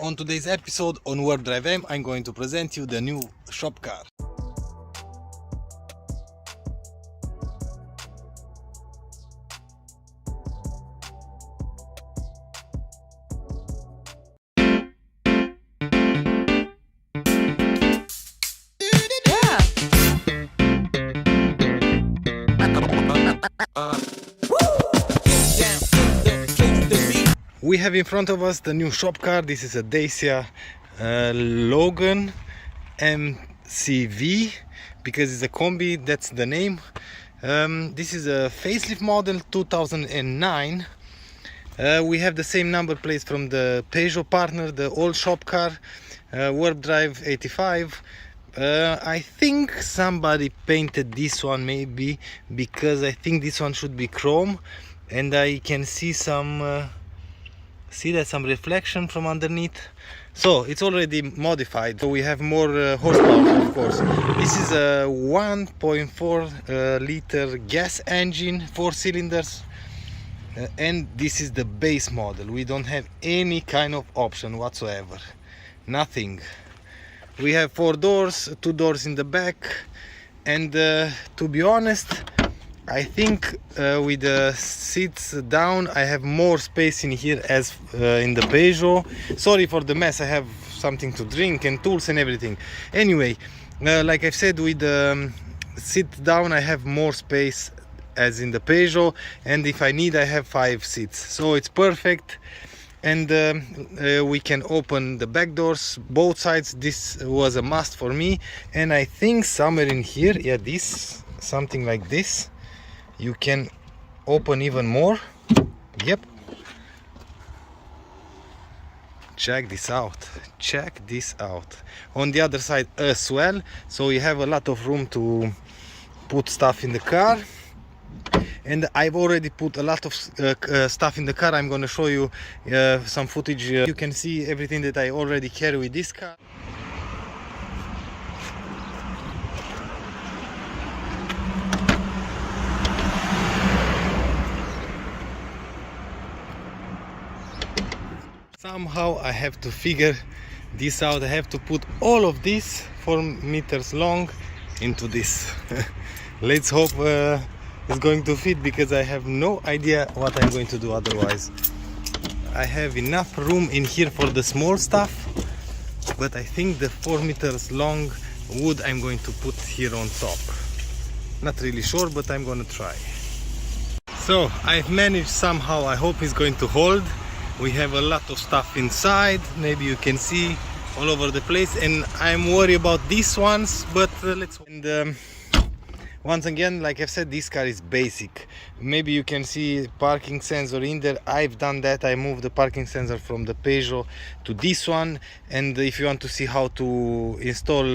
On today's episode on WarpDriveM, I'm going to present you the new shop car. We have in front of us the new shop car. This is a Dacia Logan MCV because it's a combi, that's the name. This is a facelift model 2009. We have the same number plates from the Peugeot partner, the old shop car, WarpDrive 85. I think somebody painted this one maybe because I think this one should be chrome, and I can see some some reflection from underneath, so it's already modified. So we have more horsepower, of course. This is a 1.4 liter gas engine, 4 cylinders, and this is the base model. We don't have any kind of option whatsoever, nothing. We have 4 doors, 2 doors in the back, and to be honest, I think with the seats down I have more space in here as in the Peugeot. Sorry for the mess, I have something to drink and tools and everything. Anyway, like I've said, with the sit down I have more space as in the Peugeot, and if I need I have 5 seats, so it's perfect. And we can open the back doors, both sides. This was a must for me, and I think somewhere in here, yeah, this, something like this, you can open even more. Yep, check this out, check this out. On the other side as well, so you have a lot of room to put stuff in the car. And I've already put a lot of stuff in the car. I'm going to show you some footage. You can see everything that I already carry with this car. Somehow I have to figure this out. I have to put all of this 4 meters long into this. Let's hope it's going to fit, because I have no idea what I'm going to do otherwise. I have enough room in here for the small stuff, but I think the 4 meters long wood I'm going to put here on top. Not really sure, but I'm gonna try. So I've managed somehow. I hope it's going to hold. We have a lot of stuff inside, maybe you can see all over the place, and I'm worried about these ones, but let's. And once again, like I've said, this car is basic. Maybe you can see parking sensor in there. I've done that. I moved the parking sensor from the Peugeot to this one, and if you want to see how to install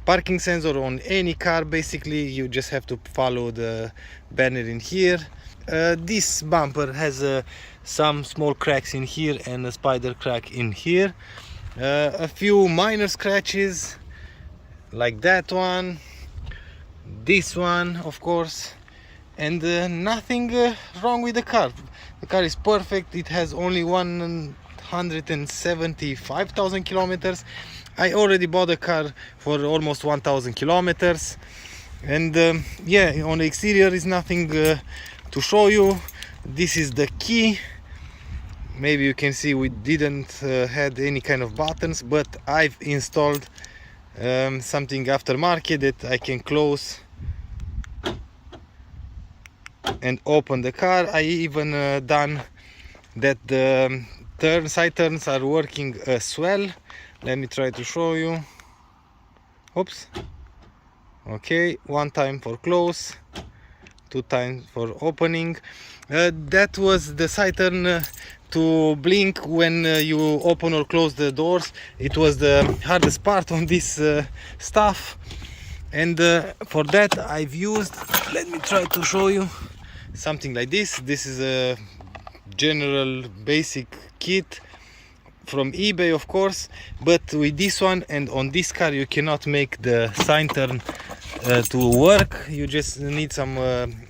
parking sensor on any car, basically you just have to follow the banner in here. This bumper has some small cracks in here and a spider crack in here, a few minor scratches like that one, this one of course, and nothing wrong with the car. The car is perfect. It has only 175,000 kilometers. I already bought a car for almost 1,000 kilometers, and yeah, on the exterior is nothing to show you. This is the key. Maybe you can see we didn't had any kind of buttons, but I've installed something aftermarket that I can close and open the car. I even done that the side turns are working as well. Let me try to show you. Oops. Okay, 1 time for close, 2 times for opening. That was the side turn to blink when you open or close the doors. It was the hardest part on this stuff, and for that I've used, let me try to show you, something like this. This is a general basic kit from eBay, of course, but with this one and on this car you cannot make the side turn to work. You just need some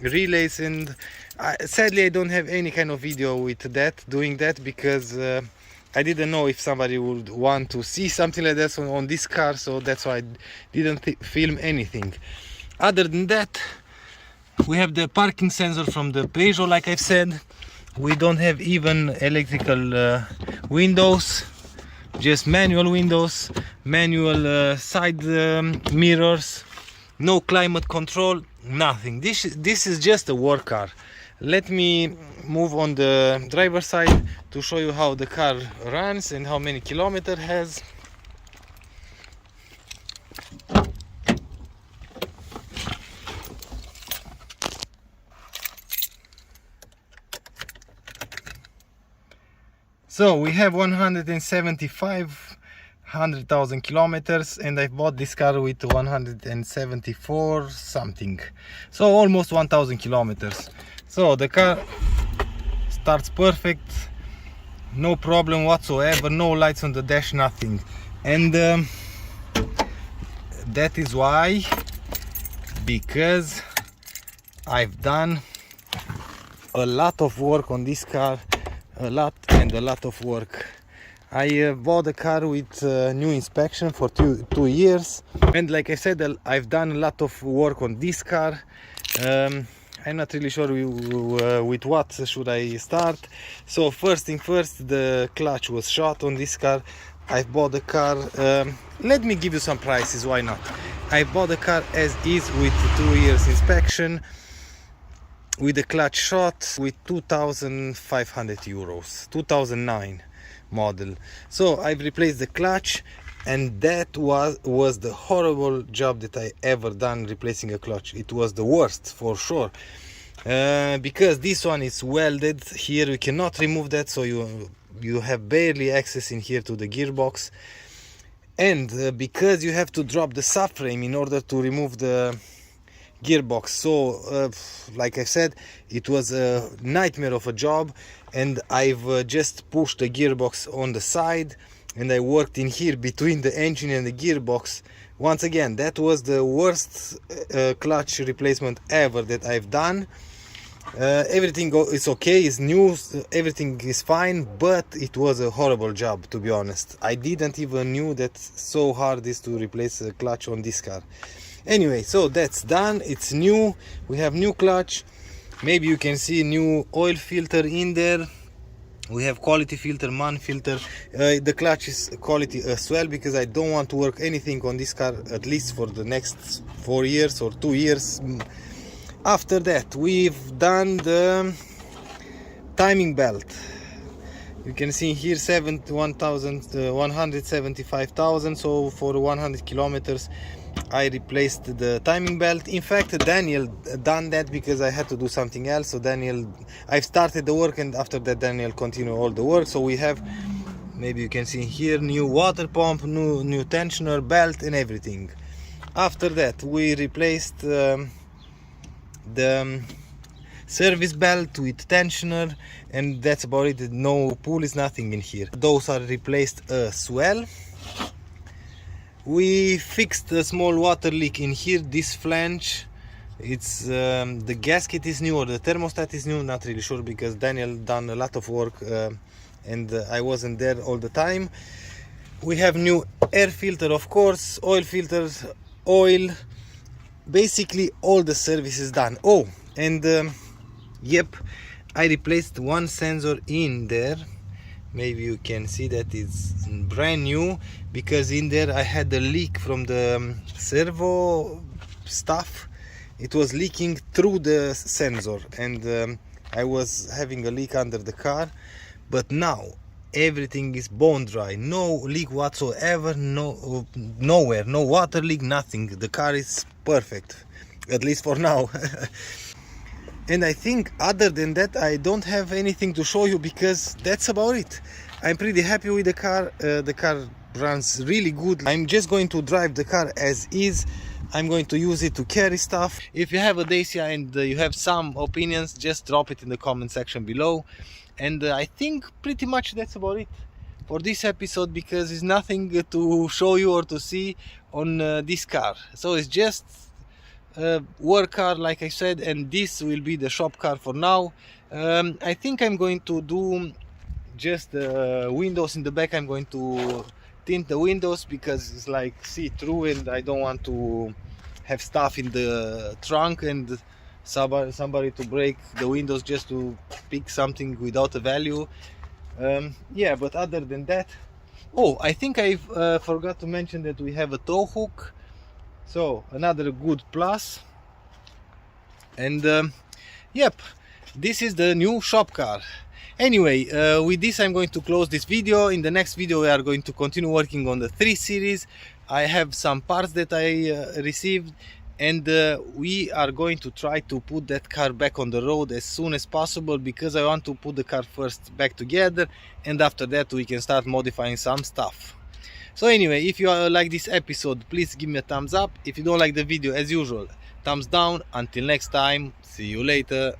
relays, and sadly I don't have any kind of video with that, doing that, because I didn't know if somebody would want to see something like this on this car, so that's why I didn't film anything. Other than that, we have the parking sensor from the Peugeot, like I've said. We don't have even electrical windows, just manual windows, manual side mirrors, no climate control, nothing. This is just a work car. Let me move on the driver's side to show you how the car runs and how many kilometers has. So we have 100,000 kilometers, and I bought this car with 174 something, so almost 1,000 kilometers. So the car starts perfect, no problem whatsoever, no lights on the dash, nothing. And that is why, because I've done a lot of work on this car, a lot of work. I bought the car with new inspection for two years, and like I said, I've done a lot of work on this car. I'm not really sure with what should I start. So first thing first, the clutch was shot on this car. I bought the car, let me give you some prices, why not? I bought the car as is with 2 years inspection, with the clutch shot, with 2,500 euros, 2009 model. So I've replaced the clutch, and that was the horrible job that I ever done replacing a clutch. It was the worst for sure, because this one is welded here. We cannot remove that, so you have barely access in here to the gearbox, and because you have to drop the subframe in order to remove the gearbox. So like I said, it was a nightmare of a job, and I've just pushed the gearbox on the side, and I worked in here between the engine and the gearbox. Once again, that was the worst clutch replacement ever that I've done. Everything is okay, is new, everything is fine, but it was a horrible job, to be honest. I didn't even knew that so hard is to replace a clutch on this car. Anyway, so that's done, it's new, we have new clutch. Maybe you can see new oil filter in there. We have quality filter, MAN filter. The clutch is quality as well, because I don't want to work anything on this car at least for the next 4 years or 2 years. After that, we've done the timing belt. You can see here 175,000, so for 100 kilometers I replaced the timing belt. In fact, Daniel done that because I had to do something else. So I've started the work, and after that Daniel continued all the work. So we have, maybe you can see here, new water pump, new tensioner, belt and everything. After that we replaced the service belt with tensioner, and that's about it. No pulleys, nothing in here. Those are replaced as well. We fixed a small water leak in here, this flange. It's the gasket is new, or the thermostat is new, not really sure, because Daniel done a lot of work and I wasn't there all the time. We have new air filter, of course, oil filters, oil, basically all the service is done. Oh, and yep, I replaced one sensor in there. Maybe you can see that it's brand new, because in there I had a leak from the servo stuff. It was leaking through the sensor, and I was having a leak under the car. But now everything is bone dry, no leak whatsoever, nowhere, no water leak, nothing. The car is perfect, at least for now. And I think other than that I don't have anything to show you, because that's about it. I'm pretty happy with the car. The car runs really good. I'm just going to drive the car as is. I'm going to use it to carry stuff. If you have a Dacia and you have some opinions, just drop it in the comment section below. And I think pretty much that's about it for this episode, because there's nothing to show you or to see on this car. So it's just work car, like I said, and this will be the shop car for now. I think I'm going to do just the windows in the back. I'm going to tint the windows because it's like see-through, and I don't want to have stuff in the trunk and somebody to break the windows just to pick something without a value. Yeah, but other than that, oh, I think I forgot to mention that we have a tow hook, so another good plus. And yep, this is the new shop car. Anyway, with this I'm going to close this video. In the next video we are going to continue working on the 3 Series. I have some parts that I received, and we are going to try to put that car back on the road as soon as possible, because I want to put the car first back together, and after that we can start modifying some stuff. So anyway, if you like this episode, please give me a thumbs up. If you don't like the video, as usual, thumbs down. Until next time, see you later.